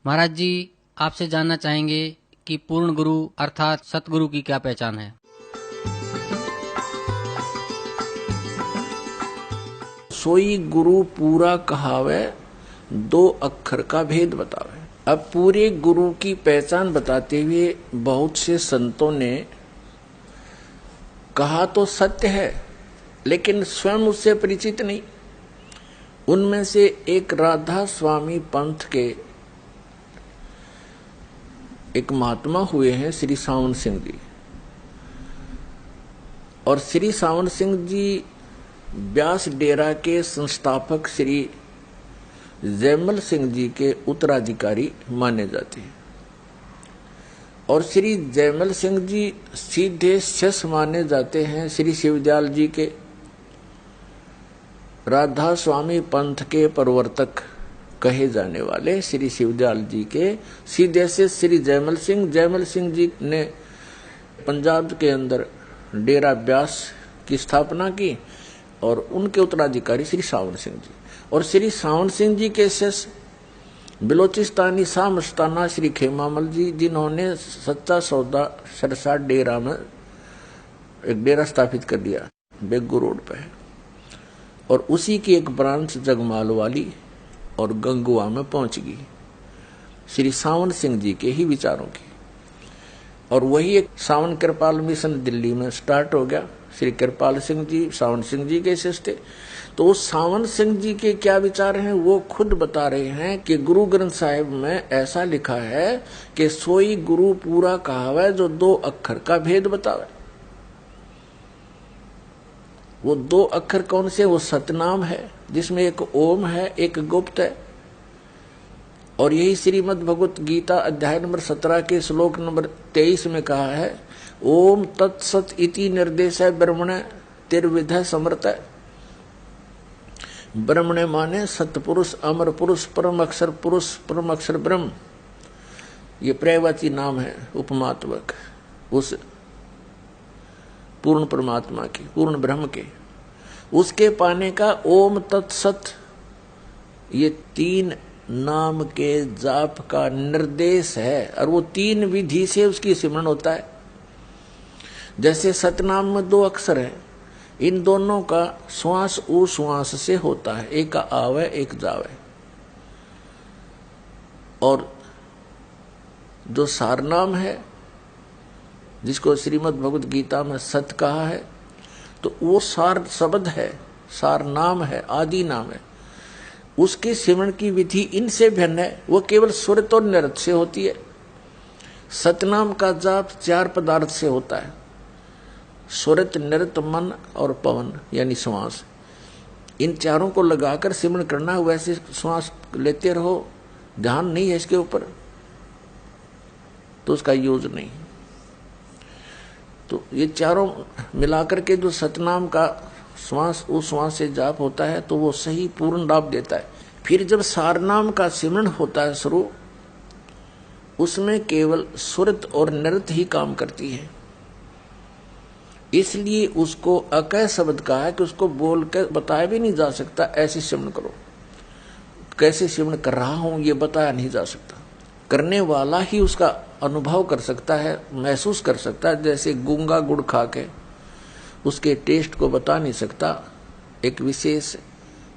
महाराज जी, आपसे जानना चाहेंगे कि पूर्ण गुरु अर्थात सतगुरु की क्या पहचान है। सोई गुरु पूरा कहावे, दो अक्षर का भेद बतावे। अब पूरे गुरु की पहचान बताते हुए बहुत से संतों ने कहा तो सत्य है, लेकिन स्वयं उससे परिचित नहीं। उनमें से एक राधा स्वामी पंथ के एक महात्मा हुए हैं श्री सावन सिंह जी। और श्री सावन सिंह जी व्यास डेरा के संस्थापक श्री जयमल सिंह जी के उत्तराधिकारी माने जाते हैं। और श्री जयमल सिंह जी सीधे शिष्य माने जाते हैं श्री शिवदयाल जी के। राधा स्वामी पंथ के प्रवर्तक कहे जाने वाले श्री शिवदयाल जी के सीधे से श्री जयमल सिंह जी ने पंजाब के अंदर डेरा व्यास की स्थापना की और उनके उत्तराधिकारी श्री सावन सिंह जी। और श्री सावन सिंह जी के शिष्य बिलोचिस्तानी शाह मस्ताना श्री खेमामल जी, जिन्होंने सच्चा सौदा सरसा डेरा में एक डेरा स्थापित कर दिया बेगू रोड पे। और उसी की एक ब्रांच जगमाल वाली और गंगुआ में पहुंच गई श्री सावन सिंह जी के ही विचारों की। और वही एक सावन कृपाल मिशन दिल्ली में स्टार्ट हो गया। श्री कृपाल सिंह जी सावन सिंह जी के शिष्य थे। तो उस सावन सिंह जी के क्या विचार हैं वो खुद बता रहे हैं कि गुरु ग्रंथ साहिब में ऐसा लिखा है कि सोई गुरु पूरा कहावे, जो दो अक्षर का भेद बतावे। वो दो अक्षर कौन से? वो सतनाम है, जिसमें एक ओम है, एक गुप्त है। और यही श्रीमद् भगवत गीता अध्याय नंबर 17 के श्लोक नंबर 23 में कहा है, ओम तत्सत इति निर्देश है ब्रह्मण तिर्विध समर्थ। ब्रह्मण माने सतपुरुष, अमर पुरुष, परम अक्षर ब्रह्म। ये प्रयवाची नाम है उपमात्मक उस पूर्ण परमात्मा की, पूर्ण ब्रह्म के। उसके पाने का ओम तत्सत, ये तीन नाम के जाप का निर्देश है। और वो तीन विधि से उसकी सिमरन होता है। जैसे सतनाम में दो अक्षर है, इन दोनों का श्वास उ श्वास से होता है, एक आवे एक जावे। और जो सारनाम है, जिसको श्रीमद् भगवत गीता में सत कहा है, तो वो सार शब्द है, सार नाम है, आदि नाम है। उसकी सिमरन की विधि इनसे भिन्न है। वो केवल सुरत और निरत से होती है। सतनाम का जाप चार पदार्थ से होता है, सुरत, निरत, मन और पवन यानी श्वास। इन चारों को लगाकर सिमरन करना। वैसे श्वास लेते रहो, ध्यान नहीं है इसके ऊपर, तो उसका यूज नहीं। तो ये चारों मिलाकर के जो सतनाम का श्वास उस श्वास से जाप होता है, तो वो सही पूर्ण लाभ देता है। फिर जब सारनाम का सिमरन होता है शुरू, उसमें केवल सुरत और नृत ही काम करती है। इसलिए उसको अकय शब्द कहा है कि उसको बोल के बताया भी नहीं जा सकता ऐसे सिमरन करो। कैसे सिमरन कर रहा हूं ये बताया नहीं जा सकता। करने वाला ही उसका अनुभव कर सकता है, महसूस कर सकता है। जैसे गूंगा गुड़ खा के उसके टेस्ट को बता नहीं सकता, एक विशेष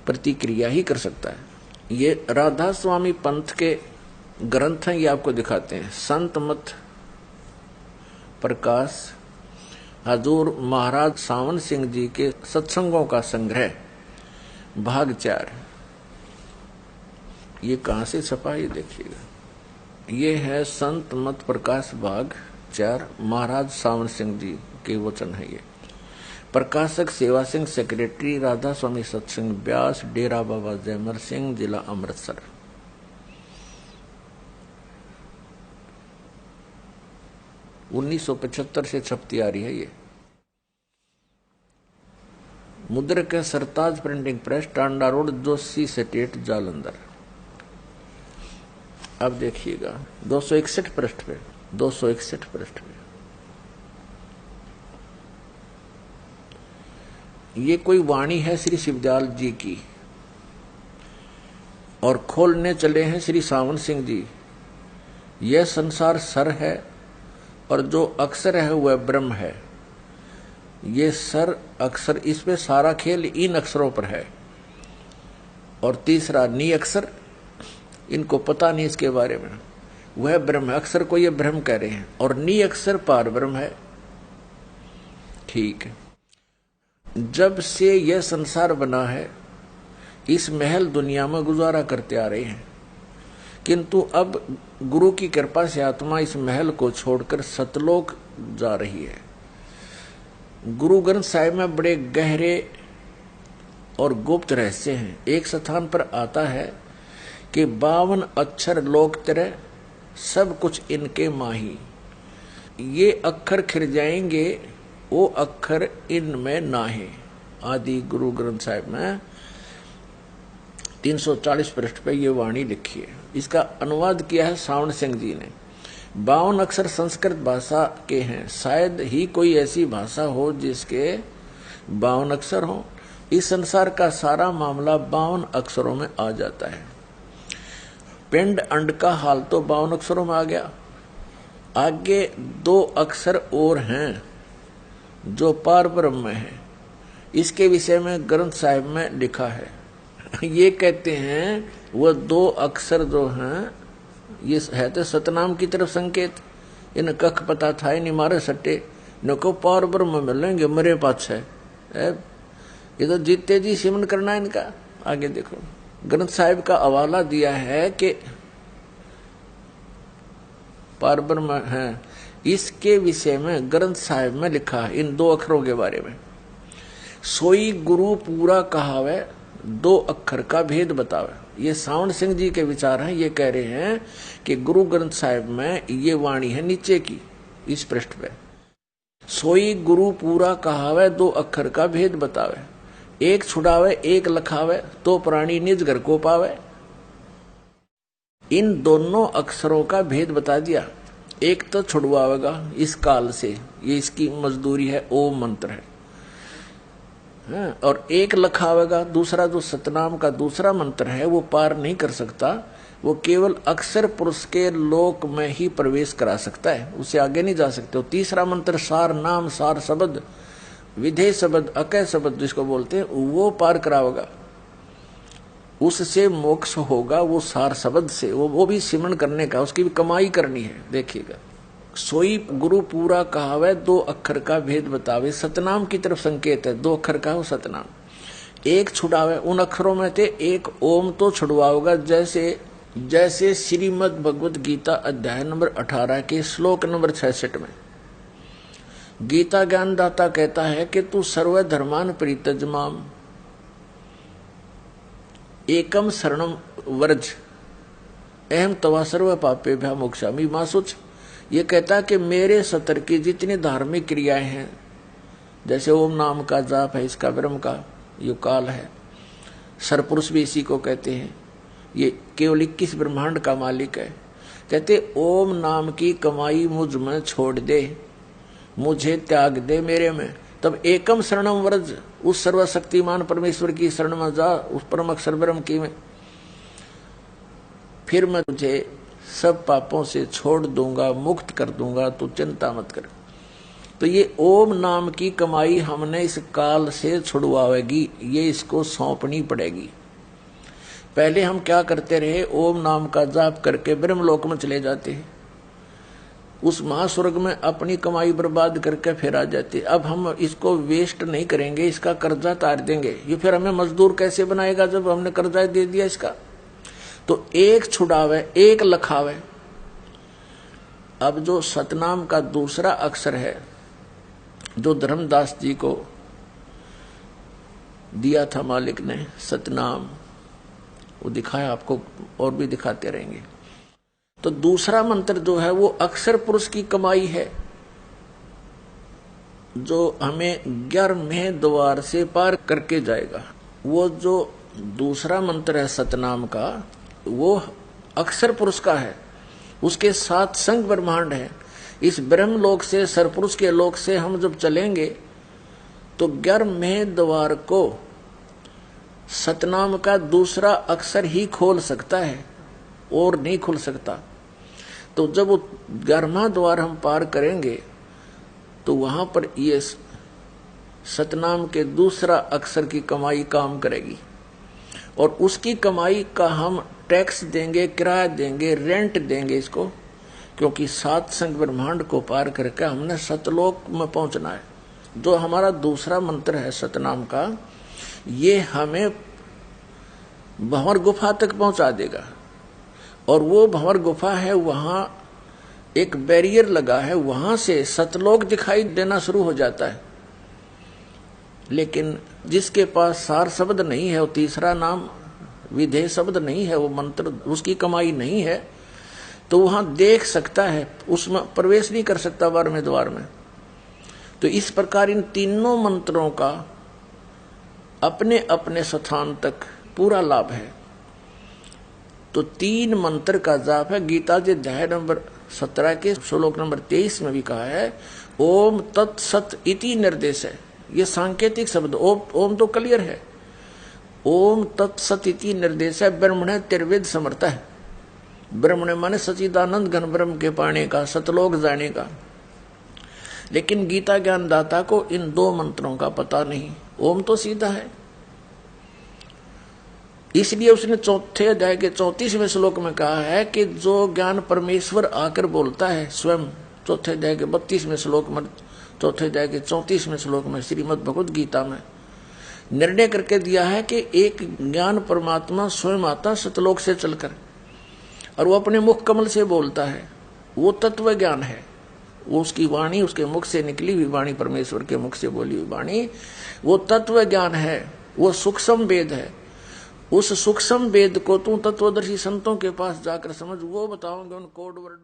प्रतिक्रिया ही कर सकता है। ये राधा स्वामी पंथ के ग्रंथ हैं, ये आपको दिखाते हैं। संत मत प्रकाश हजूर महाराज सावन सिंह जी के सत्संगों का संग्रह भाग 4। ये कहां से छपा ये देखिएगा। ये है संत मत प्रकाश भाग 4, महाराज सावन सिंह जी के वचन है। ये प्रकाशक सेवा सिंह, सेक्रेटरी राधा स्वामी सत्संग व्यास, डेरा बाबा जयमल सिंह, जिला अमृतसर। (1975) से छपती आ रही है ये। मुद्रक है Sartaj printing press, Tanda road, Joshi state, Jalandhar. अब देखिएगा 261 पृष्ठ पे, 261 पृष्ठ पे ये कोई वाणी है श्री शिवदयाल जी की। और खोलने चले हैं श्री सावन सिंह जी यह संसार सर है और जो अक्षर है वह ब्रह्म है। ये सर अक्षर, इसमें सारा खेल इन अक्षरों पर है। और तीसरा नी अक्षर, इनको पता नहीं इसके बारे में, वह ब्रह्म है। अक्षर को ये ब्रह्म कह रहे हैं और नी अक्षर पार ब्रह्म है। ठीक है, जब से यह संसार बना है इस महल दुनिया में गुजारा करते आ रहे हैं, किंतु अब गुरु की कृपा से आत्मा इस महल को छोड़कर सतलोक जा रही है। गुरु ग्रंथ साहिब में बड़े गहरे और गुप्त रहस्य हैं। एक स्थान पर आता है कि 52 अक्षर लोक तेरे, सब कुछ इनके माही। ये अक्षर खिर जाएंगे, वो अक्षर इनमें नाहे। आदि गुरु ग्रंथ साहिब में 340 पृष्ठ पे ये वाणी लिखी है। इसका अनुवाद किया है सावण सिंह जी ने। 52 अक्षर संस्कृत भाषा के हैं, शायद ही कोई ऐसी भाषा हो जिसके 52 अक्षर हो। इस संसार का सारा मामला 52 अक्षरों में आ जाता है। पिंड अंड का हाल तो 52 अक्षरों में आ गया। आगे 2 अक्षर और हैं जो पार ब्रह्म में है। इसके विषय में ग्रंथ साहिब में लिखा है। ये कहते हैं वो 2 अक्षर जो हैं, ये है तो सतनाम की तरफ संकेत। इन कख पता था नहीं मारे सट्टे नको पार ब्रह्म मिलेंगे मरे पाछे। ये तो जीते जी सिमन करना है इनका। आगे देखो, ग्रंथ साहिब का हवाला दिया है कि पार ब्रह्म है। इसके विषय में ग्रंथ साहिब में लिखा है इन 2 अक्षरों के बारे में। सोई गुरु पूरा कहावे, 2 अक्षर का भेद बतावे। ये सावण सिंह जी के विचार हैं। ये कह रहे हैं कि गुरु ग्रंथ साहिब में ये वाणी है नीचे की, इस पृष्ठ पे। सोई गुरु पूरा कहावे, 2 अक्षर का भेद बतावे। एक छुड़ावे एक लखावे, तो प्राणी निज घर को पावे। इन दोनों अक्षरों का भेद बता दिया। एक तो छुड़वावेगा इस काल से, ये इसकी मजदूरी है, ओम मंत्र है। और एक लखावेगा, दूसरा जो सतनाम का दूसरा मंत्र है वो पार नहीं कर सकता। वो केवल अक्षर पुरुष के लोक में ही प्रवेश करा सकता है, उससे आगे नहीं जा सकते। और तीसरा मंत्र सार नाम, सार शब्द, विधेय शब्द, अकय शब्द जिसको बोलते हैं, वो पार करावेगा। उससे मोक्ष होगा, वो सार शब्द से। वो भी सिमरन करने का, उसकी भी कमाई करनी है। देखिएगा, सोई गुरु पूरा कहावे, 2 अक्षर का भेद बतावे। सतनाम की तरफ संकेत है, 2 अक्षर का हो सतनाम। एक छुड़ावे, उन अक्षरों में थे एक ओम तो छुड़वाओगा। जैसे श्रीमद् भगवत गीता अध्याय नंबर 18 के श्लोक नंबर 66 में गीता ज्ञानदाता कहता है कि तू सर्व धर्मान परित्यज्यमाम एकम शरणम वर्ज अहम तवा सर्व पापेभ्यः मोक्षामि मा शुच। ये कहता है कि मेरे सतर की जितनी धार्मिक क्रियाएं हैं, जैसे ओम नाम का जाप है, इसका ब्रह्म का यो काल है, सरपुरुष भी इसी को कहते हैं। ये केवल 21 ब्रह्मांड का मालिक है। कहते ओम नाम की कमाई मुझ में छोड़ दे, मुझे त्याग दे मेरे में। तब एकम शरणम व्रज, उस सर्वशक्तिमान परमेश्वर की शरण में जा, उस परम अक्षर ब्रह्म की में, फिर मैं तुझे सब पापों से छोड़ दूंगा, मुक्त कर दूंगा, तू चिंता मत कर। तो ये ओम नाम की कमाई हमने इस काल से छुड़वाएगी, ये इसको सौंपनी पड़ेगी। पहले हम क्या करते रहे, ओम नाम का जाप करके ब्रह्मलोक में चले जाते हैं, उस महास्वर्ग में अपनी कमाई बर्बाद करके फिर आ जाते। अब हम इसको वेस्ट नहीं करेंगे, इसका कर्जा तार देंगे। ये फिर हमें मजदूर कैसे बनाएगा जब हमने कर्जा दे दिया इसका। तो एक छुड़ावे एक लखावे। अब जो सतनाम का दूसरा अक्षर है जो धर्मदास जी को दिया था मालिक ने, सतनाम, वो दिखाया आपको और भी दिखाते रहेंगे। तो दूसरा मंत्र जो है वो अक्षर पुरुष की कमाई है, जो हमें 11वें द्वार से पार करके जाएगा। वो जो दूसरा मंत्र है सतनाम का, वो अक्षर पुरुष का है, उसके साथ संग ब्रह्मांड है। इस ब्रह्म लोक से, सरपुरुष के लोक से हम जब चलेंगे तो 11वें द्वार को सतनाम का दूसरा अक्षर ही खोल सकता है और नहीं खुल सकता। तो जब वो 11वां द्वार हम पार करेंगे तो वहां पर ये सतनाम के दूसरा अक्षर की कमाई काम करेगी और उसकी कमाई का हम टैक्स देंगे, किराया देंगे, रेंट देंगे इसको, क्योंकि सात संग ब्रह्मांड को पार करके हमने सतलोक में पहुंचना है। जो हमारा दूसरा मंत्र है सतनाम का, ये हमें भंवर गुफा तक पहुंचा देगा और वो भंवर गुफा है, वहां एक बैरियर लगा है, वहां से सतलोक दिखाई देना शुरू हो जाता है। लेकिन जिसके पास सार शब्द नहीं है, वो तीसरा नाम विधेय शब्द नहीं है, वो मंत्र उसकी कमाई नहीं है, तो वहां देख सकता है, उसमें प्रवेश नहीं कर सकता 12वें द्वार में। तो इस प्रकार इन तीनों मंत्रों का अपने अपने स्थान तक पूरा लाभ है। तो 3 मंत्र का जाप है। गीता जी अध्याय नंबर 17 के श्लोक नंबर 23 में भी कहा है ओम तत्सत इति निर्देश है। ये सांकेतिक शब्द, ओम तो क्लियर है, ओम तत्सत इति निर्देश है। ब्रह्मण तिर्वेद समर्थ है। ब्रह्मण माने सचिदानंद घन ब्रह्म के पाने का, सतलोक जाने का। लेकिन गीता ज्ञानदाता को इन 2 मंत्रों का पता नहीं। ओम तो सीधा है, इसलिए उसने 4थे अध्याय के 34वें श्लोक में कहा है कि जो ज्ञान परमेश्वर आकर बोलता है स्वयं, 4थे अध्याय के 32वें श्लोक में, 4थे अध्याय के 34वें श्लोक में श्रीमद् भगवद गीता में निर्णय करके दिया है कि एक ज्ञान परमात्मा स्वयं आता सतलोक से चलकर और वो अपने मुख कमल से बोलता है। वो तत्व ज्ञान है, वो उसकी वाणी, उसके मुख से निकली हुई वाणी, परमेश्वर के मुख से बोली हुई वाणी, वो तत्व ज्ञान है, वो सूक्ष्म वेद है। उस सूक्ष्म वेद को तू तत्वदर्शी संतों के पास जाकर समझ, वो बताओगे उन कोड वर्ड